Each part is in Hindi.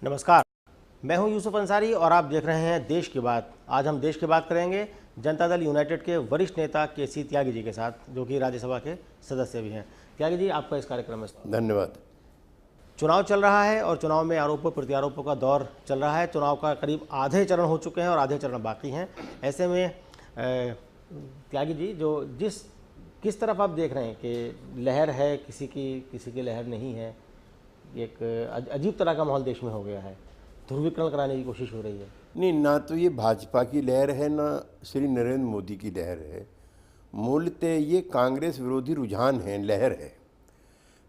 नमस्कार, मैं हूं यूसुफ अंसारी और आप देख रहे हैं देश की बात। आज हम देश की बात करेंगे जनता दल यूनाइटेड के वरिष्ठ नेता केसी त्यागी जी के साथ, जो कि राज्यसभा के सदस्य भी हैं। त्यागी जी, आपका इस कार्यक्रम में धन्यवाद। चुनाव चल रहा है और चुनाव में आरोपों प्रत्यारोपों का दौर चल रहा है। चुनाव का करीब आधे चरण हो चुके हैं और आधे चरण बाकी हैं। ऐसे में त्यागी जी, किस तरफ आप देख रहे हैं कि लहर है किसी की लहर नहीं है? एक अजीब तरह का माहौल देश में हो गया है, ध्रुवीकरण कराने की कोशिश हो रही है। नहीं, ना तो ये भाजपा की लहर है, ना श्री नरेंद्र मोदी की लहर है। मूलतः ये कांग्रेस विरोधी रुझान है, लहर है।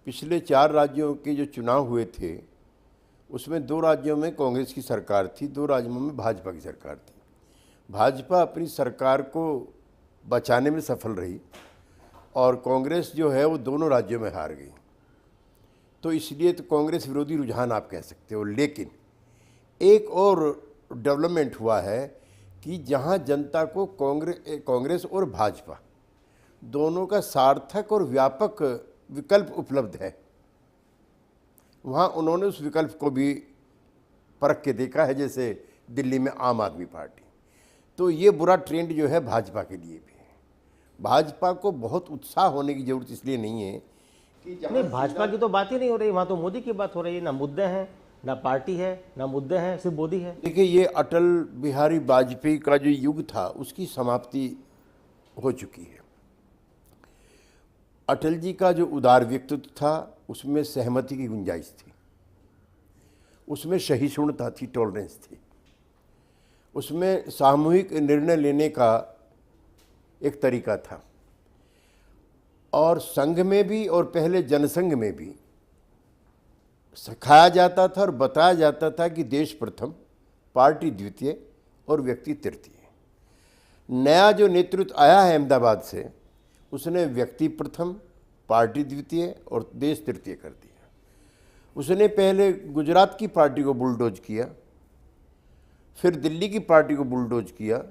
पिछले 4 राज्यों के जो चुनाव हुए थे उसमें 2 राज्यों में कांग्रेस की सरकार थी, 2 राज्यों में भाजपा की सरकार थी। भाजपा अपनी सरकार को बचाने में सफल रही और कांग्रेस जो है वो दोनों राज्यों में हार गई। तो इसलिए तो कांग्रेस विरोधी रुझान आप कह सकते हो। लेकिन एक और डेवलपमेंट हुआ है कि जहां जनता को कांग्रेस और भाजपा दोनों का सार्थक और व्यापक विकल्प उपलब्ध है, वहां उन्होंने उस विकल्प को भी परख के देखा है, जैसे दिल्ली में आम आदमी पार्टी। तो ये बुरा ट्रेंड जो है भाजपा के लिए भी है। भाजपा को बहुत उत्साह होने की जरूरत इसलिए नहीं है कि नहीं, भाजपा की तो बात ही नहीं हो रही, वहाँ तो मोदी की बात हो रही है। ना मुद्दे हैं, ना पार्टी है, ना मुद्दे हैं, सिर्फ मोदी है। देखिए, ये अटल बिहारी वाजपेयी का जो युग था उसकी समाप्ति हो चुकी है। अटल जी का जो उदार व्यक्तित्व था उसमें सहमति की गुंजाइश थी, उसमें सहिष्णुता थी, टॉलरेंस थी, उसमें सामूहिक निर्णय लेने का एक तरीका था। और संघ में भी और पहले जनसंघ में भी सिखाया जाता था और बताया जाता था कि देश प्रथम, पार्टी द्वितीय और व्यक्ति तृतीय। नया जो नेतृत्व आया है अहमदाबाद से, उसने व्यक्ति प्रथम, पार्टी द्वितीय और देश तृतीय कर दिया। उसने पहले गुजरात की पार्टी को बुलडोज किया, फिर दिल्ली की पार्टी को बुलडोज किया,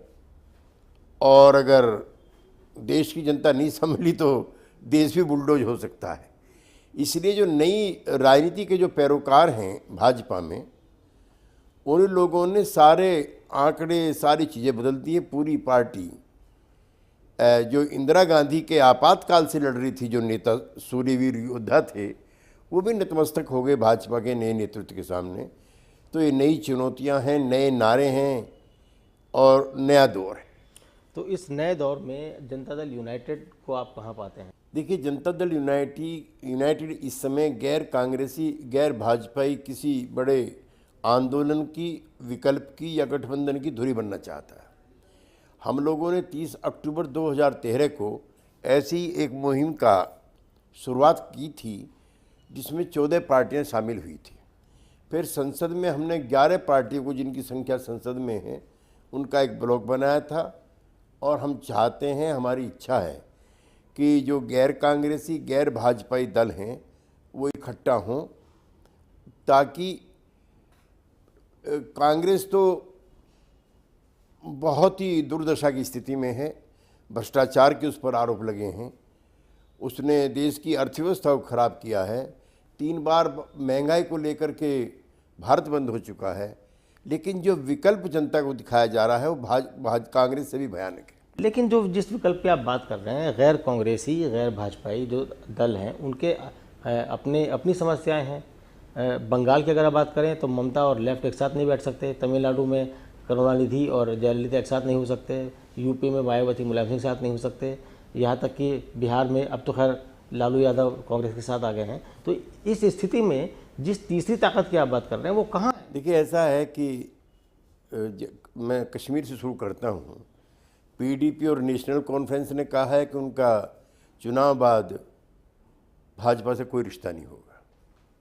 और अगर देश की जनता नहीं संभली तो देश भी बुलडोज हो सकता है। इसलिए जो नई राजनीति के जो पैरोकार हैं भाजपा में, उन लोगों ने सारे आंकड़े, सारी चीज़ें बदल दी हैं। पूरी पार्टी जो इंदिरा गांधी के आपातकाल से लड़ रही थी, जो नेता सूर्यवीर योद्धा थे, वो भी नतमस्तक हो गए भाजपा के नए नेतृत्व के सामने। तो ये नई चुनौतियां हैं, नए नारे हैं और नया दौर है। तो इस नए दौर में जनता दल यूनाइटेड को आप कहाँ पाते हैं? देखिए, जनता दल यूनाइटेड इस समय गैर कांग्रेसी, गैर भाजपाई किसी बड़े आंदोलन की, विकल्प की या गठबंधन की धुरी बनना चाहता है। हम लोगों ने 30 अक्टूबर 2013 को ऐसी एक मुहिम का शुरुआत की थी जिसमें 14 पार्टियां शामिल हुई थी। फिर संसद में हमने 11 पार्टियों को, जिनकी संख्या संसद में है, उनका एक ब्लॉक बनाया था। और हम चाहते हैं, हमारी इच्छा है कि जो गैर कांग्रेसी, गैर भाजपाई दल हैं वो इकट्ठा हों, ताकि कांग्रेस तो बहुत ही दुर्दशा की स्थिति में है, भ्रष्टाचार के उस पर आरोप लगे हैं, उसने देश की अर्थव्यवस्था को खराब किया है, 3 बार महंगाई को लेकर के भारत बंद हो चुका है। लेकिन जो विकल्प जनता को दिखाया जा रहा है वो कांग्रेस से भी भयानक है। लेकिन जिस विकल्प की आप बात कर रहे हैं, गैर कांग्रेसी, गैर भाजपाई जो दल हैं, उनके अपनी समस्याएं हैं। बंगाल की अगर आप बात करें तो ममता और लेफ्ट एक साथ नहीं बैठ सकते। तमिलनाडु में करुणानिधि और जयललिता एक साथ नहीं हो सकते। यूपी में मायावती मुलायम सिंह के साथ नहीं हो सकते। यहाँ तक कि बिहार में अब तो खैर लालू यादव कांग्रेस के साथ आ गए हैं। तो इस स्थिति में जिस तीसरी ताकत की आप बात कर रहे हैं वो कहाँ है? देखिए, ऐसा है कि मैं कश्मीर से शुरू करता हूँ। पीडीपी और नेशनल कॉन्फ्रेंस ने कहा है कि उनका चुनाव बाद भाजपा से कोई रिश्ता नहीं होगा।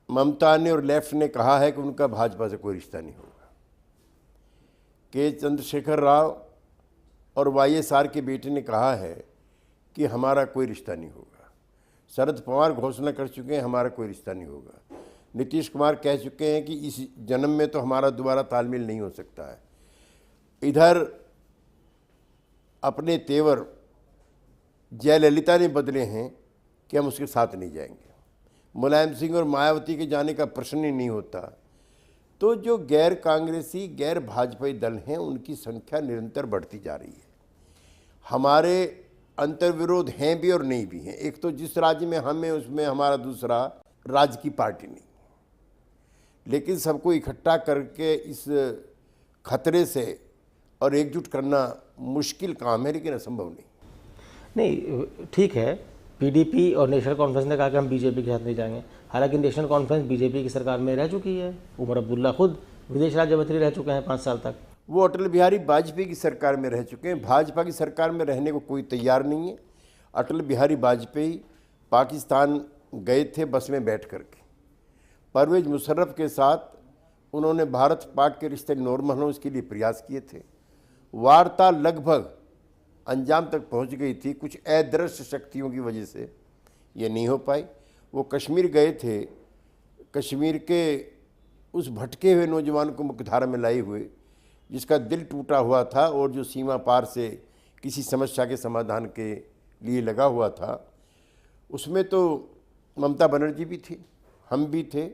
ममता ने और लेफ्ट ने कहा है कि उनका भाजपा से कोई रिश्ता नहीं होगा। के चंद्रशेखर राव और वाईएसआर के बेटे ने कहा है कि हमारा कोई रिश्ता नहीं होगा। शरद पवार घोषणा कर चुके हैं, हमारा कोई रिश्ता नहीं होगा। नीतीश कुमार कह चुके हैं कि इस जन्म में तो हमारा दोबारा तालमेल नहीं हो सकता है। इधर अपने तेवर जयललिता ने बदले हैं कि हम उसके साथ नहीं जाएंगे। मुलायम सिंह और मायावती के जाने का प्रश्न ही नहीं होता। तो जो गैर कांग्रेसी गैर भाजपाई दल हैं उनकी संख्या निरंतर बढ़ती जा रही है। हमारे अंतर्विरोध हैं भी और नहीं भी हैं। एक तो जिस राज्य में हम हैं उसमें हमारा दूसरा राज्य की पार्टी नहीं, लेकिन सबको इकट्ठा करके इस खतरे से और एकजुट करना मुश्किल काम है, लेकिन असंभव नहीं। ठीक है, पीडीपी और नेशनल कॉन्फ्रेंस ने कहा कि हम बीजेपी के साथ नहीं जाएंगे। हालांकि नेशनल कॉन्फ्रेंस बीजेपी की सरकार में रह चुकी है। उमर अब्दुल्ला खुद विदेश राज्य मंत्री रह चुके हैं 5 साल तक। वो अटल बिहारी वाजपेयी की सरकार में रह चुके हैं। भाजपा की सरकार में रहने को कोई तैयार नहीं है। अटल बिहारी वाजपेयी पाकिस्तान गए थे बस में बैठ करके। परवेज मुशर्रफ के साथ उन्होंने भारत पाक के रिश्ते नॉर्मल हों इसके लिए प्रयास किए थे। वार्ता लगभग अंजाम तक पहुंच गई थी, कुछ अदृश्य शक्तियों की वजह से ये नहीं हो पाई। वो कश्मीर गए थे, कश्मीर के उस भटके हुए नौजवान को मुख्यधारा में लाए हुए जिसका दिल टूटा हुआ था और जो सीमा पार से किसी समस्या के समाधान के लिए लगा हुआ था, उसमें तो ममता बनर्जी भी थी, हम भी थे,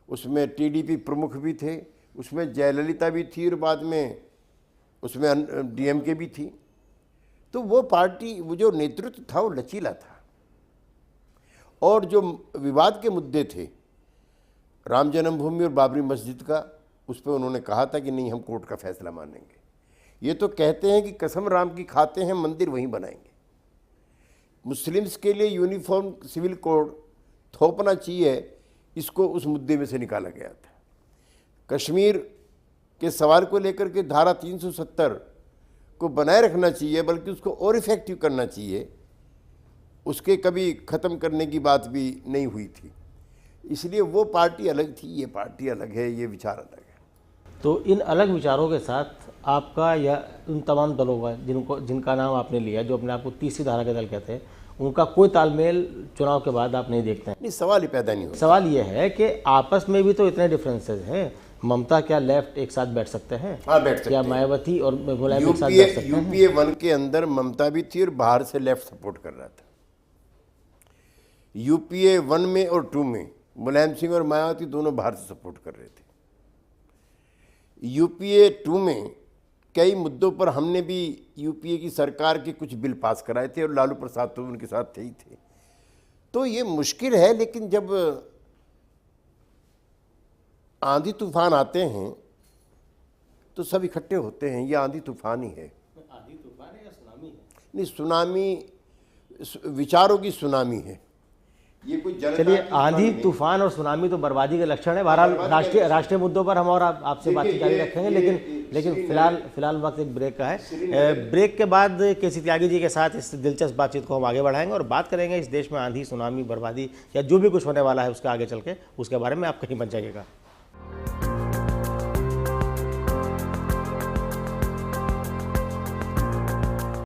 उसमें टीडीपी प्रमुख भी थे, उसमें जयललिता भी थी और बाद में उसमें डीएमके भी थी। तो वो पार्टी, वो जो नेतृत्व था वो लचीला था। और जो विवाद के मुद्दे थे, राम जन्मभूमि और बाबरी मस्जिद का, उस पर उन्होंने कहा था कि नहीं, हम कोर्ट का फैसला मानेंगे। ये तो कहते हैं कि कसम राम की खाते हैं, मंदिर वहीं बनाएंगे। मुस्लिम्स के लिए यूनिफॉर्म सिविल कोड थोपना चाहिए, इसको उस मुद्दे में से निकाला गया था। कश्मीर के सवाल को लेकर के धारा 370 को बनाए रखना चाहिए, बल्कि उसको और इफेक्टिव करना चाहिए, उसके कभी ख़त्म करने की बात भी नहीं हुई थी। इसलिए वो पार्टी अलग थी, ये पार्टी अलग है, ये विचार अलग है। तो इन अलग विचारों के साथ आपका या उन तमाम दलों का जिनका नाम आपने लिया, जो अपने आप को तीसरी धारा के दल कहते हैं, उनका कोई तालमेल चुनाव के बाद आप नहीं देखते हैं? नहीं, सवाल ही पैदा नहीं होता। सवाल ये है कि आपस में भी तो इतने डिफरेंसेस हैं। ममता क्या लेफ्ट एक साथ बैठ सकते हैं? हाँ, बैठ सकते क्या हैं। मायावती और मुलायम एक साथ बैठ सकते हैं? यूपीए 1 के अंदर ममता भी थी और बाहर से लेफ्ट सपोर्ट कर रहा था। यूपीए 1 में और 2 में मुलायम सिंह और मायावती दोनों बाहर से सपोर्ट कर रहे थे। यूपीए 2 में कई मुद्दों पर हमने भी यूपीए की सरकार के कुछ बिल पास कराए थे और लालू प्रसाद तो उनके साथ थे ही थे। तो ये मुश्किल है, लेकिन जब आंधी तूफान आते हैं तो सब इकट्ठे होते हैं। ये आंधी तूफान ही है। आंधी तूफान है या सुनामी है? नहीं, सुनामी विचारों की सुनामी है ये। कोई चलिए, आंधी तूफान और सुनामी तो बर्बादी के लक्षण है। बहरहाल राष्ट्रीय मुद्दों पर हम और आपसे बातचीत जारी रखेंगे, लेकिन फिलहाल वक्त एक ब्रेक का है। ब्रेक के बाद केसी त्यागी जी के साथ इस दिलचस्प बातचीत को हम आगे बढ़ाएंगे और बात करेंगे इस देश में आंधी, सुनामी, बर्बादी या जो भी कुछ होने वाला है उसके आगे चल के, उसके बारे में आप कहीं मत जाइएगा।